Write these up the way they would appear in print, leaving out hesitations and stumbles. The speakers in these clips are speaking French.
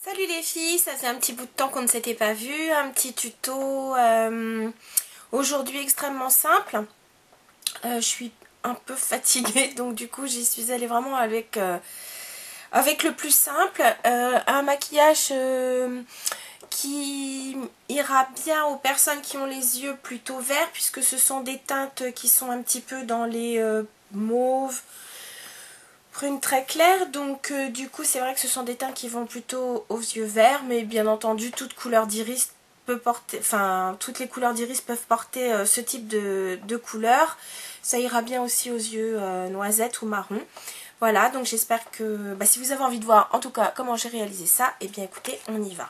Salut les filles, ça fait un petit bout de temps qu'on ne s'était pas vu, un petit tuto aujourd'hui extrêmement simple. Je suis un peu fatiguée donc du coup j'y suis allée vraiment avec le plus simple, un maquillage qui ira bien aux personnes qui ont les yeux plutôt verts puisque ce sont des teintes qui sont un petit peu dans les mauves, brune très claire, donc du coup c'est vrai que ce sont des teintes qui vont plutôt aux yeux verts, mais bien entendu toute couleur d'iris peut porter, enfin toutes les couleurs d'iris peuvent porter ce type de couleur. Ça ira bien aussi aux yeux noisettes ou marron. Voilà, donc j'espère que si vous avez envie de voir en tout cas comment j'ai réalisé ça, et bien écoutez, on y va.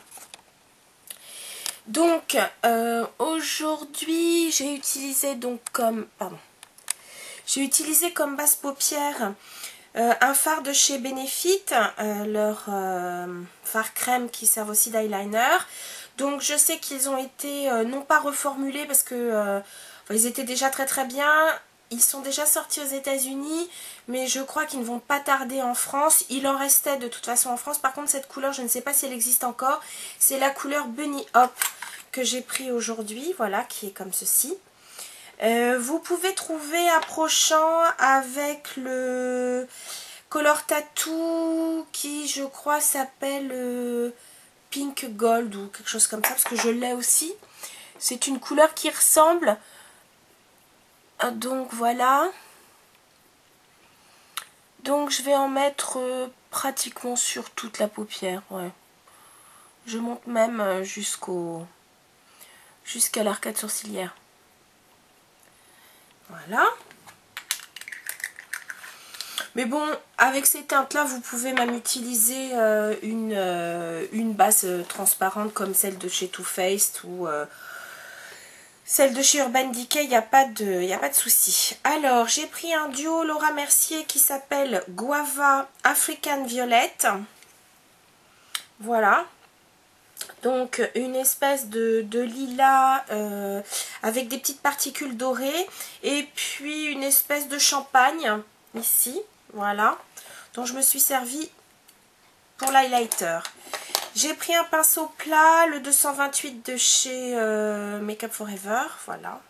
Donc aujourd'hui j'ai utilisé donc comme base paupière un fard de chez Benefit, leur fard crème qui servent aussi d'eyeliner. Donc je sais qu'ils ont été non pas reformulés parce que ils étaient déjà très très bien. Ils sont déjà sortis aux États-Unis, mais je crois qu'ils ne vont pas tarder en France. Il en restait de toute façon en France. Par contre, cette couleur, je ne sais pas si elle existe encore. C'est la couleur Bunny Hop que j'ai pris aujourd'hui, voilà, qui est comme ceci. Vous pouvez trouver approchant avec le Color Tattoo qui je crois s'appelle Pink Gold ou quelque chose comme ça parce que je l'ai aussi. C'est une couleur qui ressemble. Donc voilà. Donc je vais en mettre pratiquement sur toute la paupière. Ouais. Je monte même jusqu'à l'arcade sourcilière. Voilà. Mais bon, avec ces teintes-là, vous pouvez même utiliser une base transparente comme celle de chez Too Faced ou celle de chez Urban Decay, il n'y a pas de souci. Alors, j'ai pris un duo Laura Mercier qui s'appelle Guava African Violet. Voilà. Donc, une espèce de lilas avec des petites particules dorées. Et puis, une espèce de champagne, ici. Voilà. Donc, je me suis servi pour l'highlighter. J'ai pris un pinceau plat, le 228 de chez Make Up Forever. Voilà.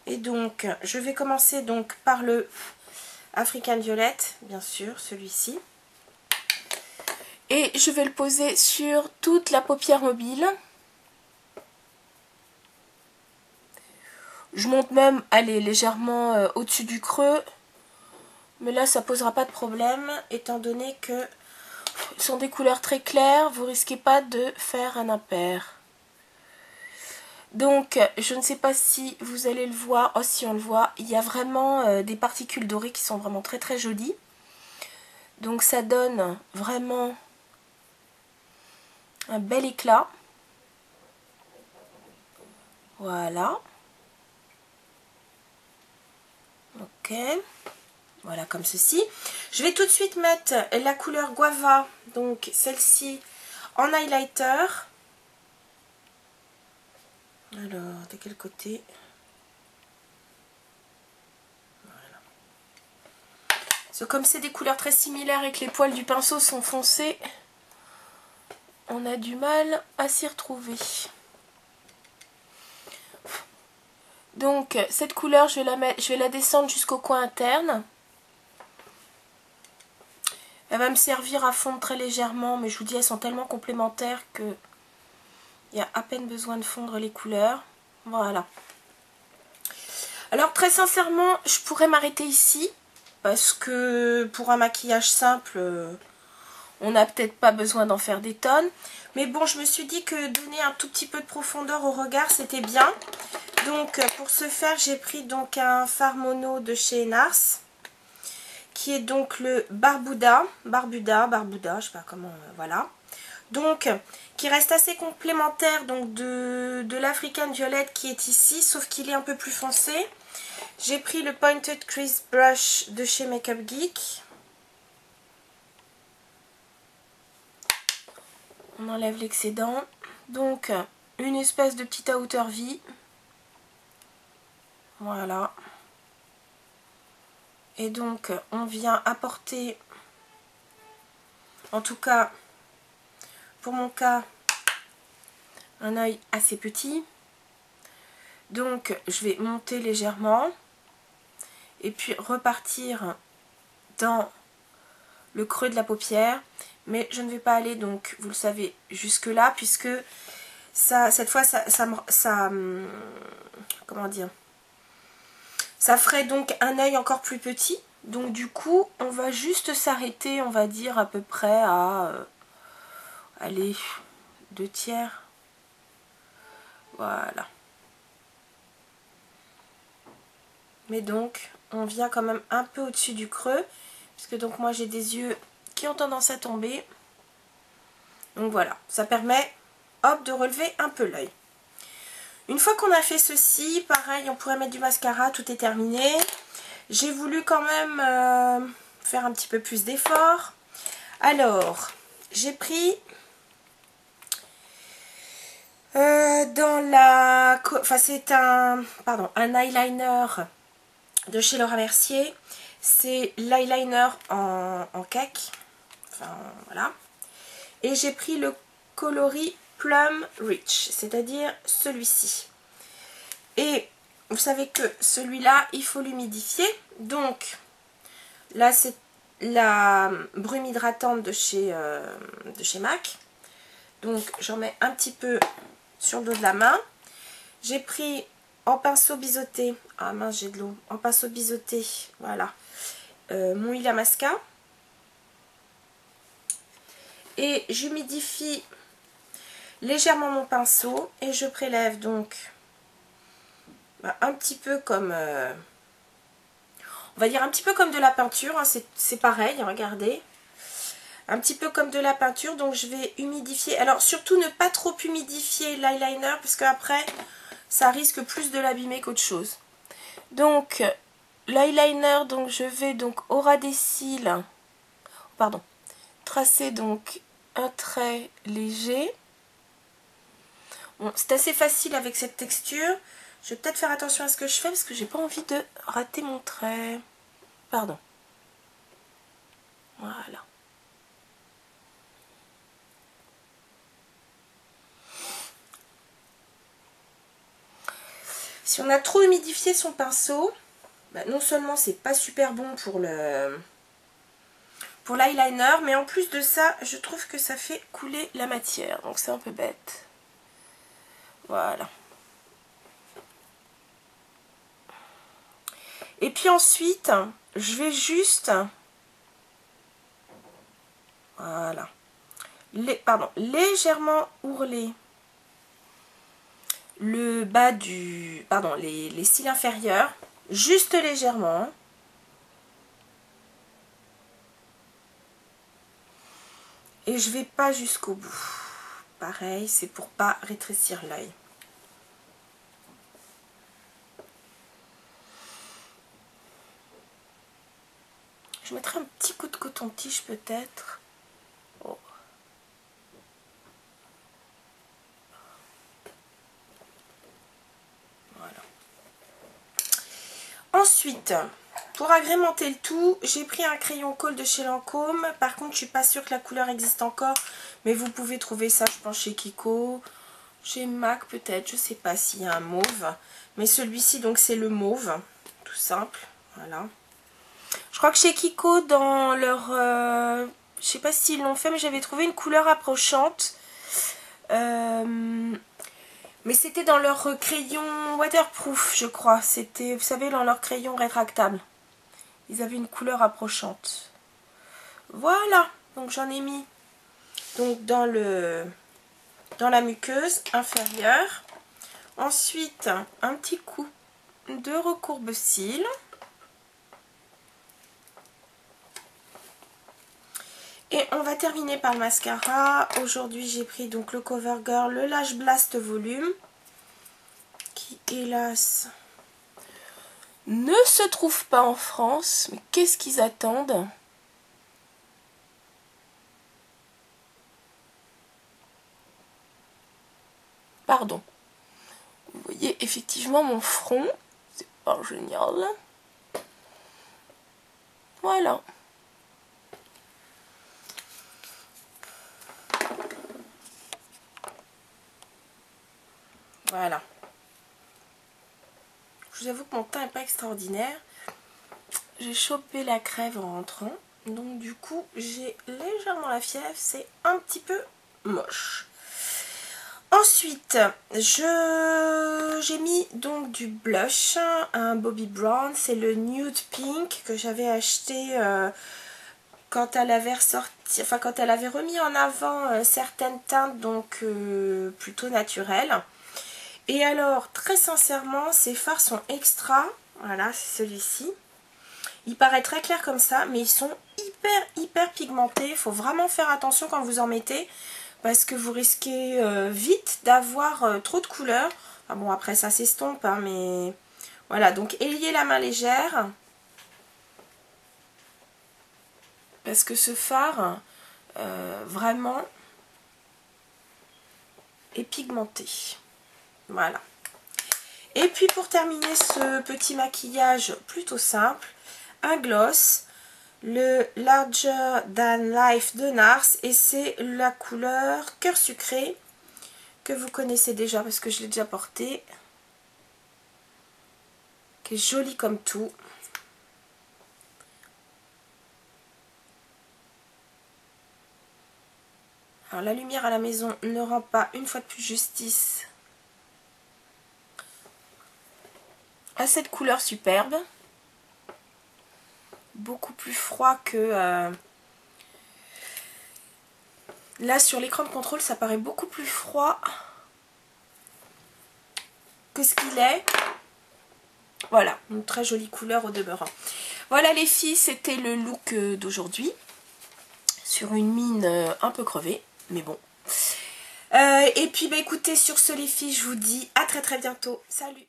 Et donc, je vais commencer donc par le African Violet, bien sûr, celui-ci. Et je vais le poser sur toute la paupière mobile. Je monte même, allez, légèrement au-dessus du creux. Mais là, ça posera pas de problème, étant donné que ce sont des couleurs très claires. Vous risquez pas de faire un impair. Donc, je ne sais pas si vous allez le voir. Oh, si on le voit, il y a vraiment des particules dorées qui sont vraiment très très jolies. Donc, ça donne vraiment un bel éclat. Voilà. Ok. Voilà, comme ceci. Je vais tout de suite mettre la couleur Guava, donc celle-ci, en highlighter. Alors, de quel côté? Voilà. Comme c'est des couleurs très similaires et que les poils du pinceau sont foncés, on a du mal à s'y retrouver. Donc, cette couleur, je vais la descendre jusqu'au coin interne. Elle va me servir à fondre très légèrement, mais je vous dis, elles sont tellement complémentaires que il y a à peine besoin de fondre les couleurs. Voilà. Alors très sincèrement, je pourrais m'arrêter ici parce que pour un maquillage simple, on n'a peut-être pas besoin d'en faire des tonnes. Mais bon, je me suis dit que donner un tout petit peu de profondeur au regard, c'était bien. Donc pour ce faire, j'ai pris donc un fard mono de chez Nars, qui est donc le Barbuda, je sais pas comment, voilà. Donc, qui reste assez complémentaire donc de l'African Violet qui est ici, sauf qu'il est un peu plus foncé. J'ai pris le Pointed Crease Brush de chez Makeup Geek. On enlève l'excédent. Donc, une espèce de petite outer V. Voilà. Et donc, on vient apporter En tout cas, pour mon cas, un œil assez petit. Donc, je vais monter légèrement. Et puis repartir dans le creux de la paupière. Mais je ne vais pas aller, donc, vous le savez, jusque là. Puisque ça, cette fois, comment dire, ça ferait donc un œil encore plus petit. Donc du coup, on va juste s'arrêter, on va dire à peu près à, allez, 2/3. Voilà. Mais donc, on vient quand même un peu au-dessus du creux, puisque donc moi j'ai des yeux qui ont tendance à tomber. Donc voilà, ça permet, hop, de relever un peu l'œil. Une fois qu'on a fait ceci, pareil, on pourrait mettre du mascara, tout est terminé. J'ai voulu quand même faire un petit peu plus d'effort. Alors, j'ai pris c'est un eyeliner de chez Laura Mercier. C'est l'eyeliner en cake. Enfin, voilà. Et j'ai pris le coloris Plum Rich, c'est-à-dire celui-ci. Et vous savez que celui-là, il faut l'humidifier. Donc, là, c'est la brume hydratante de chez MAC. Donc, j'en mets un petit peu sur le dos de la main. J'ai pris en pinceau biseauté, ah mince j'ai de l'eau, en pinceau biseauté, voilà, mon Illamasqua. Et j'humidifie légèrement mon pinceau et je prélève donc un petit peu comme, on va dire un petit peu comme de la peinture, hein, c'est pareil, regardez. Un petit peu comme de la peinture, donc je vais humidifier. Alors surtout ne pas trop humidifier l'eyeliner parce qu'après ça risque plus de l'abîmer qu'autre chose. Donc l'eyeliner, donc je vais donc au ras des cils, pardon, tracer donc un trait léger. Bon, c'est assez facile avec cette texture. Je vais peut-être faire attention à ce que je fais parce que j'ai pas envie de rater mon trait. Pardon. Voilà. Si on a trop humidifié son pinceau, non seulement c'est pas super bon pour l'eyeliner, mais en plus de ça, je trouve que ça fait couler la matière. Donc c'est un peu bête. Voilà. Et puis ensuite, je vais juste, voilà, légèrement ourler le bas du, les cils inférieurs, juste légèrement. Et je vais pas jusqu'au bout. Pareil, c'est pour pas rétrécir l'œil. Je mettrai un petit coup de coton-tige peut-être. Oh. Voilà. Ensuite, pour agrémenter le tout, j'ai pris un crayon colle de chez Lancôme. Par contre, je suis pas sûre que la couleur existe encore. Mais vous pouvez trouver ça, je pense, chez Kiko. Chez MAC peut-être, je sais pas s'il y a un mauve. Mais celui-ci, donc, c'est le mauve. Tout simple. Voilà. Je crois que chez Kiko, dans leur... je sais pas s'ils l'ont fait, mais j'avais trouvé une couleur approchante. Mais c'était dans leur crayon waterproof, je crois. C'était, vous savez, dans leur crayon rétractable. Ils avaient une couleur approchante. Voilà. Donc j'en ai mis donc dans la muqueuse inférieure. Ensuite, un petit coup de recourbe-cils. Et on va terminer par le mascara. Aujourd'hui, j'ai pris donc le CoverGirl, le Lash Blast Volume, qui hélas ne se trouve pas en France. Mais qu'est-ce qu'ils attendent? Pardon. Vous voyez effectivement mon front. C'est pas génial. Voilà. Voilà. Je vous avoue que mon teint n'est pas extraordinaire. J'ai chopé la crève en rentrant. Donc du coup, j'ai légèrement la fièvre. C'est un petit peu moche. Ensuite, j'ai mis donc du blush, un Bobbi Brown. C'est le Nude Pink que j'avais acheté quand elle avait ressorti, enfin quand elle avait remis en avant certaines teintes donc plutôt naturelles. Et alors, très sincèrement, ces fards sont extra. Voilà, c'est celui-ci. Il paraît très clair comme ça, mais ils sont hyper pigmentés. Il faut vraiment faire attention quand vous en mettez, parce que vous risquez vite d'avoir trop de couleurs. Enfin bon, après ça s'estompe, hein, mais voilà. Donc, ayez la main légère, parce que ce fard, vraiment, est pigmenté. Voilà. Et puis pour terminer ce petit maquillage plutôt simple, un gloss, le Larger Than Life de NARS, et c'est la couleur Cœur Sucré que vous connaissez déjà parce que je l'ai déjà porté, qui est jolie comme tout. Alors la lumière à la maison ne rend pas une fois de plus justice à cette couleur superbe. Beaucoup plus froid que... Là sur l'écran de contrôle ça paraît beaucoup plus froid que ce qu'il est. Voilà, une très jolie couleur au demeurant. Voilà les filles, c'était le look d'aujourd'hui. Sur une mine un peu crevée, mais bon. Et puis bah écoutez, sur ce les filles, je vous dis à très bientôt. Salut!